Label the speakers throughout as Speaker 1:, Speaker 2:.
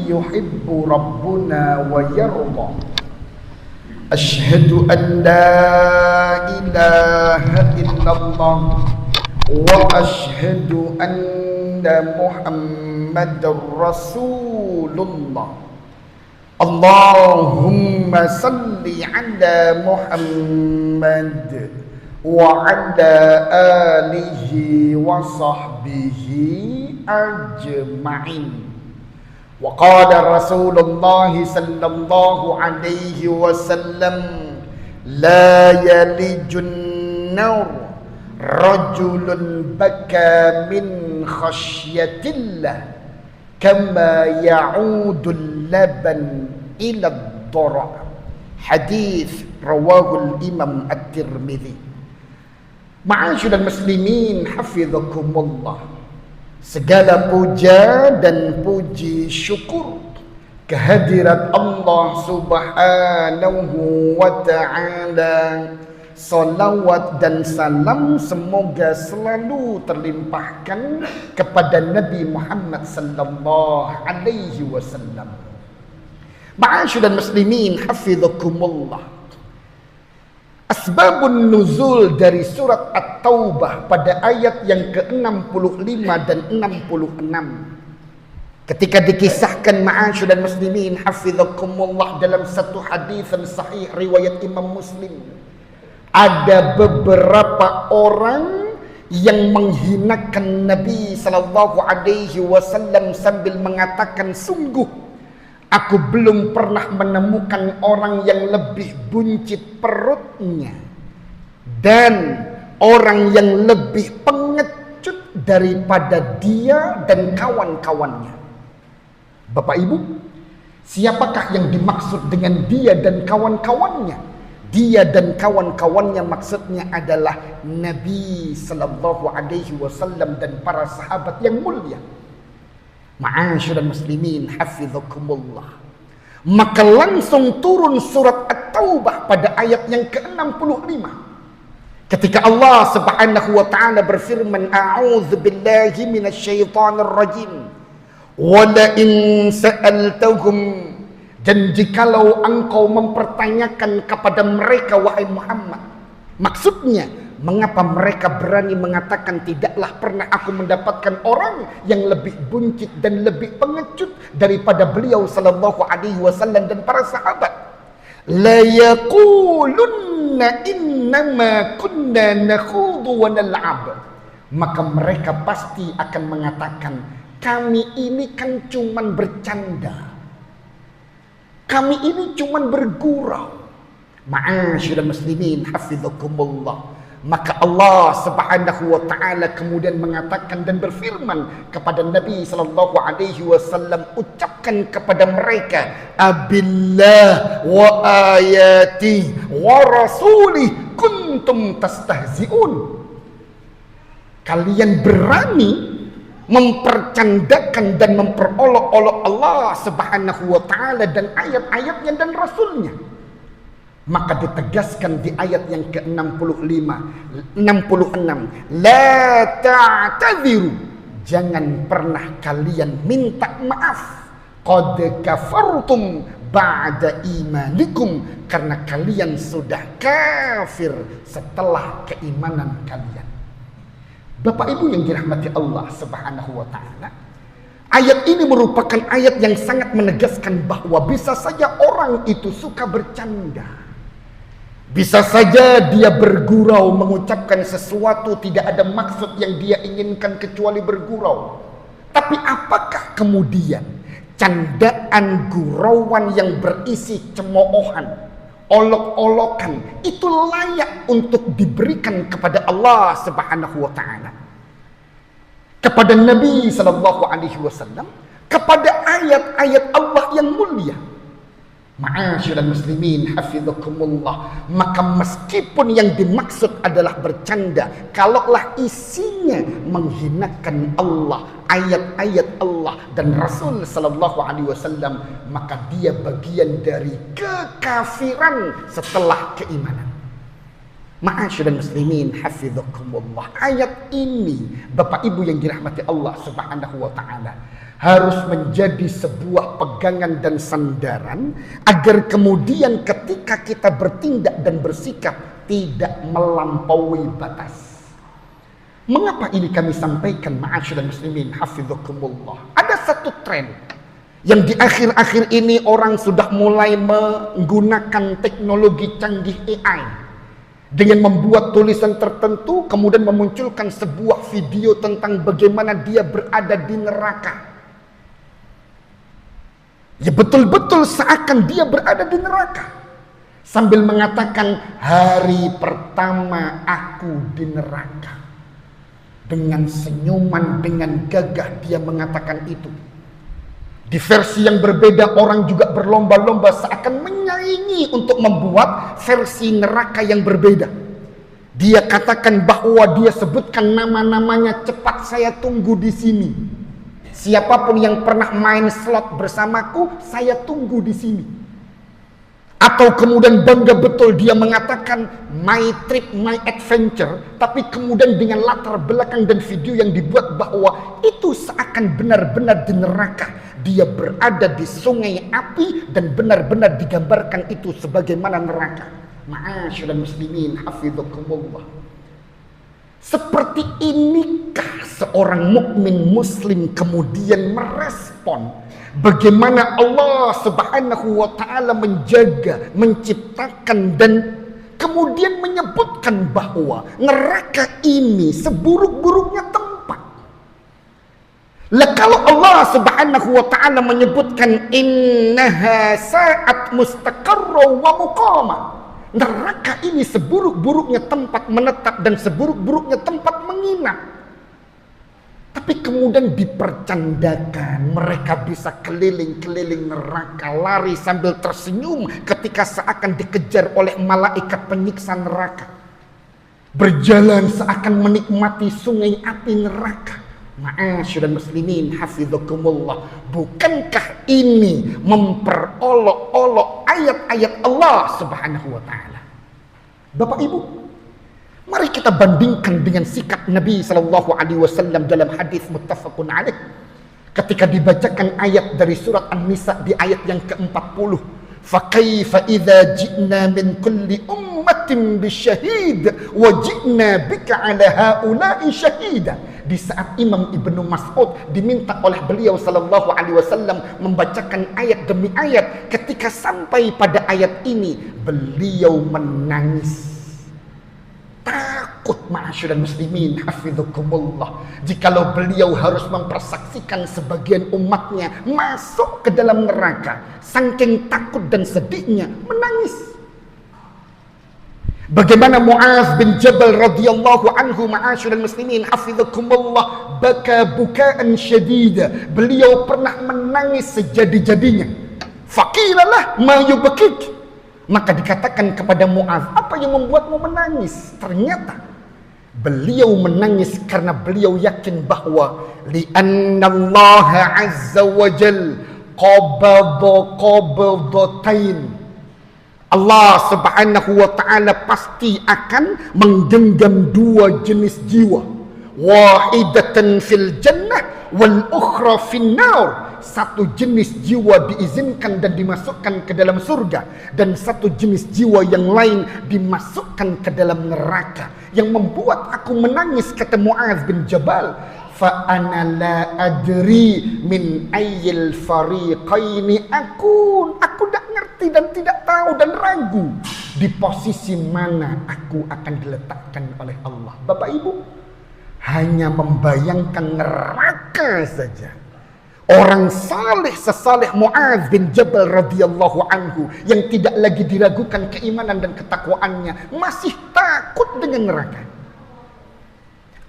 Speaker 1: yuhibbu rabbuna wa yarda. Asyhadu an la ilaha illallah wa asyhadu anna Muhammadar Rasulullah. Allahumma salli ala Muhammad wa ala alihi wa sahbihi ajma'in. Wa qala Rasulullah sallallahu alaihi wasallam, la yalijun nar rajulun baka min khasyatillah kama ya'udul laban ila ad-dara. Hadis rawahul Imam At-Tirmidzi. Ma'asyiral muslimin hafizakumullah. Segala puja dan puji syukur kehadirat Allah Subhanahu wa ta'ala. Salawat dan salam semoga selalu terlimpahkan kepada Nabi Muhammad sallallahu alaihi wasallam. Ma'asyiral muslimin hafizakumullah. Asbabun nuzul dari surat At-Taubah pada ayat yang ke-65 dan 66. Ketika dikisahkan ma'asyiral muslimin hafizakumullah dalam satu hadis sahih riwayat Imam Muslim, ada beberapa orang yang menghinakan Nabi sallallahu alaihi wasallam sambil mengatakan, sungguh aku belum pernah menemukan orang yang lebih buncit perutnya dan orang yang lebih pengecut daripada dia dan kawan-kawannya. Bapak Ibu, siapakah yang dimaksud dengan dia dan kawan-kawannya? Dia dan kawan-kawannya maksudnya adalah Nabi sallallahu alaihi wasallam dan para sahabat yang mulia. Ma'asyiral muslimin hafizakumullah. Maka langsung turun surat At-Taubah pada ayat yang ke-65. Ketika Allah Subhanahu wa ta'ala berfirman, a'udzu billahi minasyaitonir rajim. Wa la in sa'altahum, dan jikalau engkau mempertanyakan kepada mereka wahai Muhammad. Maksudnya, mengapa mereka berani mengatakan tidaklah pernah aku mendapatkan orang yang lebih buncit dan lebih pengecut daripada beliau sallallahu alaihi wasallam dan para sahabat. La yaqulunna innama kunna nakhudu wa nal'ab. Maka mereka pasti akan mengatakan, kami ini kan cuman bercanda, kami ini cuman bergurau. Ma'asyiral muslimin hafizakumullah. Maka Allah Subhanahu wa ta'ala kemudian mengatakan dan berfirman kepada Nabi sallallahu alaihi wasallam, ucapkan kepada mereka, abillah wa ayati wa rasulih kuntum tastahzi'un. Kalian berani mempercandakan dan memperolok-olok Allah Subhanahu wa ta'ala dan ayat-ayatnya dan rasulnya. Maka ditegaskan di ayat yang ke-65, 66, la ta'tadhiru, jangan pernah kalian minta maaf, qad kafartum ba'da imanikum, karena kalian sudah kafir setelah keimanan kalian. Bapak Ibu yang dirahmati Allah Subhanahu wa ta'ala, ayat ini merupakan ayat yang sangat menegaskan bahwa bisa saja orang itu suka bercanda. Bisa saja dia bergurau mengucapkan sesuatu tidak ada maksud yang dia inginkan kecuali bergurau. Tapi apakah kemudian candaan gurauan yang berisi cemoohan, olok-olokan itu layak untuk diberikan kepada Allah Subhanahu wa ta'ala, kepada Nabi sallallahu alaihi wasallam, kepada ayat-ayat Allah yang mulia? Ma'asyiral muslimin hafizakumullah. Maka meskipun yang dimaksud adalah bercanda, kalaulah isinya menghinakan Allah, ayat-ayat Allah dan Rasul sallallahu alaihi wasallam, maka dia bagian dari kekafiran setelah keimanan. Ma'asyiral muslimin hafizakumullah. Ayat ini Bapak Ibu yang dirahmati Allah Subhanahu wa taala harus menjadi sebuah pegangan dan sandaran agar kemudian ketika kita bertindak dan bersikap tidak melampaui batas. Mengapa ini kami sampaikan ma'asyiral muslimin hafizakumullah? Ada satu tren yang di akhir-akhir ini orang sudah mulai menggunakan teknologi canggih AI dengan membuat tulisan tertentu, kemudian memunculkan sebuah video tentang bagaimana dia berada di neraka. Ya betul-betul seakan dia berada di neraka, sambil mengatakan hari pertama aku di neraka. Dengan senyuman, dengan gagah dia mengatakan itu. Di versi yang berbeda orang juga berlomba-lomba seakan menyaingi untuk membuat versi neraka yang berbeda. Dia katakan bahwa dia sebutkan nama-namanya, cepat saya tunggu di sini. Siapapun yang pernah main slot bersamaku, saya tunggu di sini. Atau kemudian bangga betul dia mengatakan my trip, my adventure, tapi kemudian dengan latar belakang dan video yang dibuat bahwa itu seakan benar-benar di neraka. Dia berada di sungai api dan benar-benar digambarkan itu sebagaimana neraka. Ma'asyiral muslimin hafizakumullah. Seperti inikah seorang mukmin muslim kemudian merespon bagaimana Allah Subhanahu wa taala menjaga, menciptakan dan kemudian menyebutkan bahwa neraka ini seburuk-buruknya tempat. Lah kalau Allah Subhanahu wa taala menyebutkan innaha sa'at mustaqarra wa muqama, neraka ini seburuk-buruknya tempat menetap dan seburuk-buruknya tempat menginap. Tapi kemudian dipercandakan mereka bisa keliling-keliling neraka, lari sambil tersenyum ketika seakan dikejar oleh malaikat penyiksa neraka, berjalan seakan menikmati sungai api neraka. Ma'asyiral muslimin hafizakumullah. Bukankah ini memperolok-olok ayat-ayat Allah Subhanahu wa taala? Bapak Ibu, mari kita bandingkan dengan sikap Nabi sallallahu alaihi wasallam dalam hadis muttafaqun alaih ketika dibacakan ayat dari surat An-Nisa di ayat yang ke-40. فَكَيْفَ إِذَا جِئْنَا مِنْ كُلِّ أُمَّةٍ بِشَهِيدٍ وَجِئْنَا بِكَ عَلَى هَؤُلَاءِ شَهِيدًا. Di saat Imam Ibnu Mas'ud diminta oleh beliau sallallahu alaihi wasallam membacakan ayat demi ayat, ketika sampai pada ayat ini beliau menangis. Takut ma'asyiral muslimin hafizakumullah, jikalau beliau harus mempersaksikan sebagian umatnya masuk ke dalam neraka. Saking takut dan sedihnya menangis. Bagaimana Mu'adz bin Jabal radhiyallahu anhu ma'asyiral muslimin hafizakumullah baka bukaan syadida. Beliau pernah menangis sejadi-jadinya. Faqilalah ma yubkik. Maka dikatakan kepada Mu'adz, apa yang membuatmu menangis? Ternyata beliau menangis karena beliau yakin bahwa li'annallaha azza wa jal qabadatain. Allah Subhanahu wa taala pasti akan menggenggam dua jenis jiwa. Wahidatan fil jannah wal ukhra fin nar. Satu jenis jiwa diizinkan dan dimasukkan ke dalam surga, dan satu jenis jiwa yang lain dimasukkan ke dalam neraka. Yang membuat aku menangis, kata Mu'adz bin Jabal, fa ana la adri min ayyil fariqaini aku tidak ngerti dan tidak tahu dan ragu di posisi mana aku akan diletakkan oleh Allah. Bapak Ibu, hanya membayangkan neraka saja. Orang saleh sesaleh Mu'adz bin Jabal radhiyallahu anhu yang tidak lagi diragukan keimanan dan ketakwaannya masih takut dengan neraka.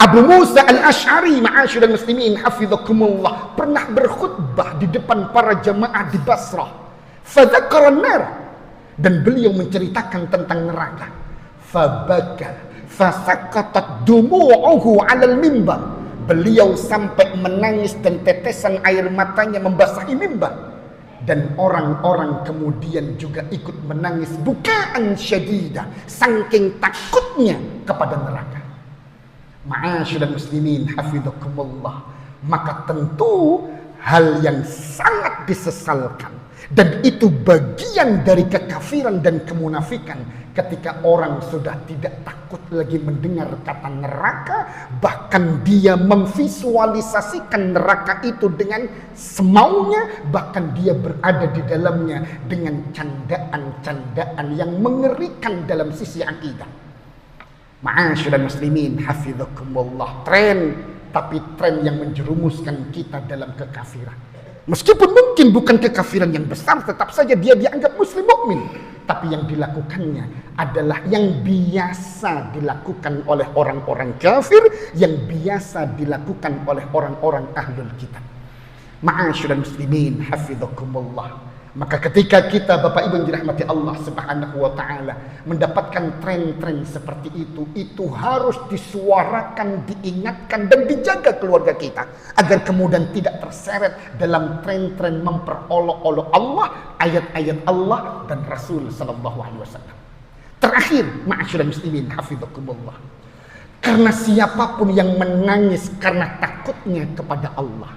Speaker 1: Abu Musa al-Ash'ari ma'asyiral muslimin hafizakumullah pernah berkhutbah di depan para jamaah di Basrah. Fadzakara an-nar, dan beliau menceritakan tentang neraka. Fabaka fasaqatat dumu'uhu 'alal mimbar. Beliau sampai menangis dan tetesan air matanya membasahi mimbar. Dan orang-orang kemudian juga ikut menangis bukaan syadidah, saking takutnya kepada neraka. Ma'asyiral muslimin hafizakumullah, maka tentu hal yang sangat disesalkan dan itu bagian dari kekafiran dan kemunafikan ketika orang sudah tidak takut lagi mendengar kata neraka, bahkan dia memvisualisasikan neraka itu dengan semaunya, bahkan dia berada di dalamnya dengan candaan-candaan yang mengerikan dalam sisi akidah. Ma'asyiral muslimin hafizakumullah, tapi tren yang menjerumuskan kita dalam kekafiran. Meskipun mungkin bukan kekafiran yang besar, tetap saja dia dianggap muslim mukmin. Tapi yang dilakukannya adalah yang biasa dilakukan oleh orang-orang kafir, yang biasa dilakukan oleh orang-orang ahlul kitab. Ma'asyiral muslimin hafizakumullah. Maka ketika kita Bapak Ibu yang dirahmati Allah Subhanahu wa taala mendapatkan tren-tren seperti itu harus disuarakan, diingatkan dan dijaga keluarga kita agar kemudian tidak terseret dalam tren-tren memperolok-olok Allah, ayat-ayat Allah dan Rasul sallallahu alaihi wasallam. Terakhir, ma'asyiral muslimin hafizakumullah. Karena siapapun yang menangis karena takutnya kepada Allah,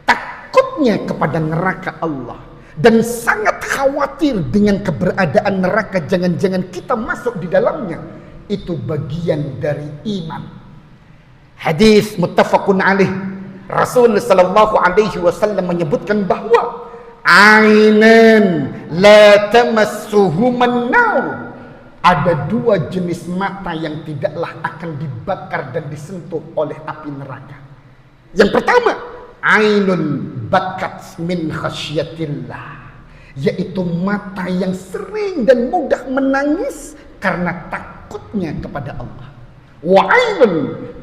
Speaker 1: takutnya kepada neraka Allah, dan sangat khawatir dengan keberadaan neraka, jangan-jangan kita masuk di dalamnya, itu bagian dari iman. Hadis muttafaqun alaih, Rasul sallallahu alaihi wasallam menyebutkan bahwa ainan la tamassuhuman nar, ada dua jenis mata yang tidaklah akan dibakar dan disentuh oleh api neraka. Yang pertama, ainun bakat min khasyatillah, yaitu mata yang sering dan mudah menangis karena takutnya kepada Allah. Wa ainun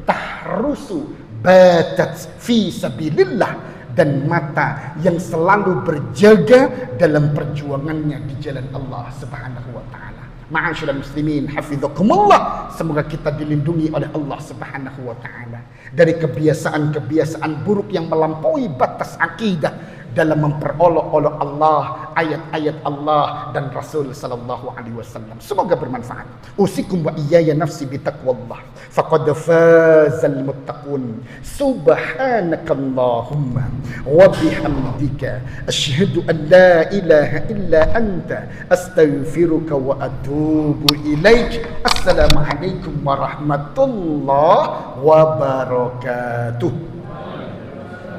Speaker 1: tahrusu batat fi sabilillah, dan mata yang selalu berjaga dalam perjuangannya di jalan Allah Subhanahu wa taala. Ma'asyiral muslimin hafizakumullah, semoga kita dilindungi oleh Allah Subhanahu wa taala dari kebiasaan-kebiasaan buruk yang melampaui batas akidah dalam memperolok-olok Allah, ayat-ayat Allah dan Rasul sallallahu alaihi wasallam. Semoga bermanfaat. Usikum wa iyaya nafsi bitaqwallah. Faqad fazal muttaqun. Subhanakallahumma wa bihamdika asyhadu an la ilaha illa anta astaghfiruka wa atubu ilaik. Assalamualaikum warahmatullahi wabarakatuh.